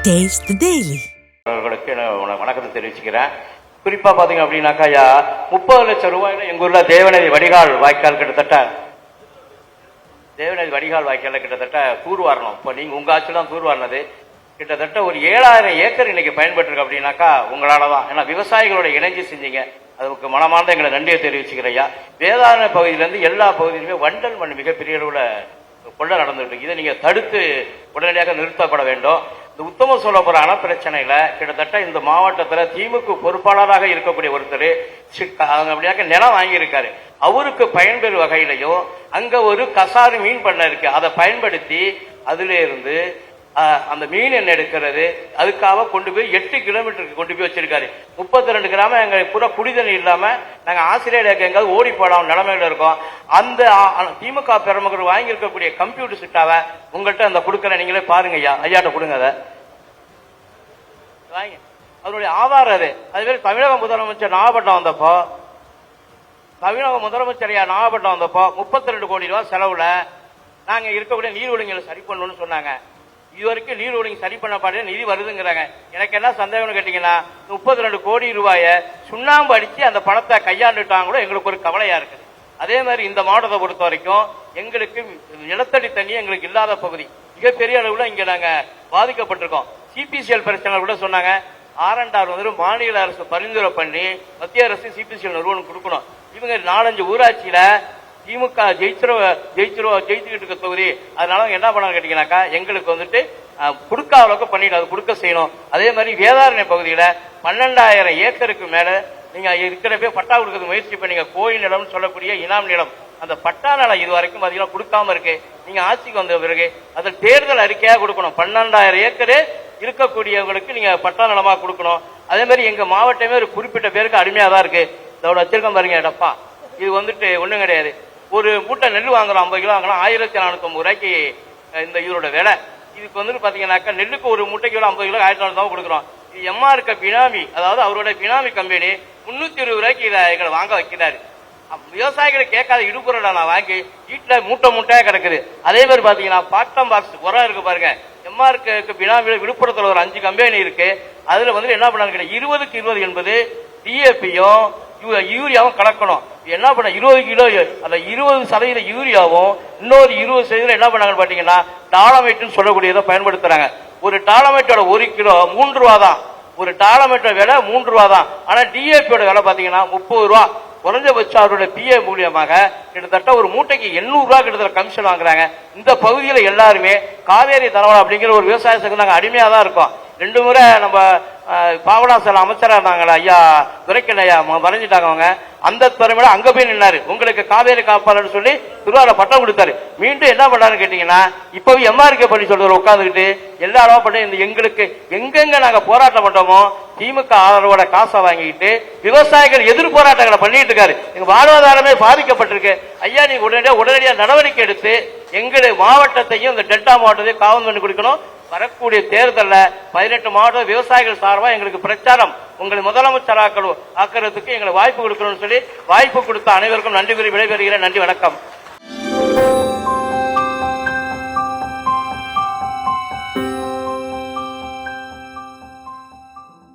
Taste the Daily. அவர்களுக்கு வணக்கத்தை தெரிவிச்சுக்கிறேன். குறிப்பா பாத்தீங்க அப்படின்னாக்கா 30 லட்சம் ரூபாயில எங்க ஊர்ல தேவநதி வடிகால் வாய்க்கால் கிட்டத்தட்ட தூர்வாரணும். இப்போ நீங்க உங்க ஆட்சியில் தான் தூர்வாரினது. கிட்டத்தட்ட ஒரு 7000 ஏக்கர் இன்னைக்கு பயன்பட்டு அப்படின்னாக்கா உங்களால தான். ஏன்னா விவசாயிகளோட இணைஞ்சு செஞ்சீங்க. அதுக்கு மனமார்ந்த எங்களை நன்றியை தெரிவிச்சுக்கிறையா. வேதாரண பகுதியிலேருந்து எல்லா பகுதியிலுமே வண்டல் மண் மிகப்பெரிய அளவில் கொள்ள நடந்துட்டு இருக்கு. இதை நீங்க தடுத்து உடனடியாக நிறுத்தப்பட வேண்டும். இந்த உத்தம சோழபுரம் அணை பிரச்சனையில கிட்டத்தட்ட இந்த மாவட்டத்தில் திமுக பொறுப்பாளராக இருக்கக்கூடிய ஒருத்தர் அப்படியாக நிலம் வாங்கியிருக்காரு. அவருக்கு பயன்பெறும் வகையிலையும் அங்க ஒரு கசாறு மீன் பண்ண இருக்கு. அதை பயன்படுத்தி அதுல இருந்து அந்த மீன் என்ன எடுக்கிறது அதுக்காக கொண்டு போய் 8 கிலோமீட்டருக்கு கொண்டு போய் வச்சிருக்காரு. 32 கிராமம் எங்க பூரா குடிதண்ணி இல்லாம நாங்க ஆசிரியர் எங்காவது ஓடி போடலாம் நிலைமையில இருக்கோம். அந்த திமுக பெருமக்கள் வாங்கி இருக்கக்கூடிய கம்ப்யூட்டர் சிட்டாவை உங்கள்கிட்ட அந்த கொடுக்கற நீங்களே பாருங்க ஐயா. ஐயாட்ட கொடுங்க. அதை வாங்க. அதனுடைய ஆதாரம் அது. அதுவே தமிழக முதலமைச்சர் நாகப்பட்டினம் வந்தப்போ 32 கோடி ரூபாய் செலவுல நாங்க இருக்கக்கூடிய நீர் ஒழுங்குகளை சரி பண்ணணும்னு சொன்னாங்க. இது வரைக்கும் நீர் ஒழுங்கு சரி பண்ண பாடு நிதி வருதுங்கிறாங்க. எனக்கு என்ன சந்தேகம்னு கேட்டீங்கன்னா 32 கோடி ரூபாயை சுண்ணாம்பு அடிச்சு அந்த பணத்தை கையாண்டுட்டாங்களோ எங்களுக்கு ஒரு கவலையா இருக்குது. அதே மாதிரி இந்த மாவட்டத்தை பொறுத்த வரைக்கும் எங்களுக்கு நிலத்தடி தண்ணி எங்களுக்கு இல்லாத பகுதி மிகப்பெரிய அளவுல இங்க நாங்க பாதிக்கப்பட்டிருக்கோம். சிபிசிஎல் பிரச்சனை கூட சொன்னாங்க. R&R மாநில அரசு பரிந்துரை பண்ணி மத்திய அரசு சிபிசிஎல் நிறுவனம் கொடுக்கணும். இவங்க 4-5 ஊராட்சியில திமுக ஜெயிச்சுக்கிட்டு இருக்க தொகுதி. அதனால என்ன பண்ண கேட்டீங்கன்னாக்கா எங்களுக்கு கொடுக்க அளவுக்கு பண்ணிட்டு அது கொடுக்க செய்யணும். அதே மாதிரி வேதாரண்ய பகுதியில 12000 ஏக்கருக்கு மேல நீங்க இருக்கிறப்ப பட்டா கொடுக்கறது முயற்சி பண்ணீங்க. கோயில் நிலம் சொல்லக்கூடிய இனாம் நிலம் அந்த பட்டா நிலம் இது வரைக்கும் பாத்தீங்கன்னா கொடுக்காம இருக்கு. நீங்க ஆட்சிக்கு வந்த பிறகு அது தேர்தல் அறிக்கையா கொடுக்கணும். 12000 ஏக்கரு இருக்கக்கூடியவங்களுக்கு நீங்க பட்டா நிலமா கொடுக்கணும். அதே மாதிரி எங்க மாவட்டமே ஒரு குறிப்பிட்ட பேருக்கு அடிமையா தான் இருக்கு. இதோட வச்சிருக்கோம் பாருங்க டப்பா. இது ஒண்ணும் கிடையாது. ஒரு மூட்டை நெல் வாங்குறோம் 50 கிலோ வாங்கலாம் 1450 ரூபாய்க்கு இந்த இதோட விலை. இதுக்கு பாத்தீங்கன்னாக்கா நெல்லுக்கு ஒரு மூட்டைக்கு 50 கிலோ 1400 கொடுக்குறோம். இது MRK பினாமி, அதாவது அவரோட பினாமி கம்பெனி 320 ரூபாய்க்கு இதை எங்களை வாங்க வைக்கிறாரு. விவசாயிகளை கேட்காத இடுபொருளை நான் வாங்கி வீட்டுல மூட்டையா கிடக்குது. அதே மாதிரி பாத்தீங்கன்னா பாட்டம் பாக்ஸ் உரம் இருக்கு பாருங்க. MRK பினாமியில விழுப்புரத்துல ஒரு 5 கம்பெனி இருக்கு. அதுல என்ன பண்ணாங்க 20க்கு 20 என்பது DAPயும் யூரியாவும் கலக்கணும். என்ன பண்ண 20 கிலோ அந்த 20% யூரியாவும் இன்னொரு 20% என்ன பண்ணாங்கன்னு பாத்தீங்கன்னா டாலமைட்னு சொல்லக்கூடியதை பயன்படுத்துறாங்க. ஒரு டாலமைட்டோட 1 கிலோ 3 ரூபா தான். ஒரு டாலமைட்டோட விலை 3 ரூபா தான். ஆனா டிஏபியோட விலை பாத்தீங்கன்னா 30 ரூபா. குறைஞ்சபட்சம் அவருடைய பிஏ மூலியமாக கிட்டத்தட்ட ஒரு மூட்டைக்கு 800 ரூபாய் கிட்டத்தட்ட கமிஷன் வாங்குறாங்க. இந்த பகுதியில எல்லாருமே காவேரி தரவா அப்படிங்கிற ஒரு விவசாய சங்கம் நாங்க அடிமையா தான் இருக்கோம். 2 முறை நம்ம பாபநாசன் அமைச்சரா இருந்தாங்களா ஐயா துரைக்கன் ஐயா மறைஞ்சிட்டாங்க. அவங்க அந்த திறமையில அங்க போய் நின்னாரு. உங்களுக்கு காவேரி காப்பாளர் சொல்லி திருவாரூர பட்டம் கொடுத்தாரு. மீண்டும் என்ன பண்ணாருன்னு கேட்டீங்கன்னா இப்பவும் MRK பண்ணி சொல்றாரு உட்காந்துக்கிட்டு எல்லா அளவா பண்ணி இந்த எங்களுக்கு எங்கெங்க நாங்க போராட்டம் பண்றோமோ திமுக ஆதரவோட காசை வாங்கிட்டு விவசாயிகள் எதிர் போராட்டங்களை பண்ணிட்டு இருக்காரு. எங்க வாழ்வாதாரமே பாதிக்கப்பட்டிருக்கு. ஐயா நீங்க உடனடியா நடவடிக்கை எடுத்து எங்களுடைய மாவட்டத்தையும் இந்த டெல்டா மாவட்டத்தையும் காவல் பண்ணி கொடுக்கணும். வரக்கூடிய தேர்தலில் 18 மாவட்ட விவசாயிகள் சார்பா எங்களுக்கு பிரச்சாரம் உங்களை முதலமைச்சர் ஆக்கிறதுக்கு எங்களுக்கு வாய்ப்பு கொடுக்கணும்னு சொல்லி வாய்ப்பு கொடுத்த அனைவருக்கும் நன்றி கூறி விடைபெறுகிறேன். நன்றி, வணக்கம்.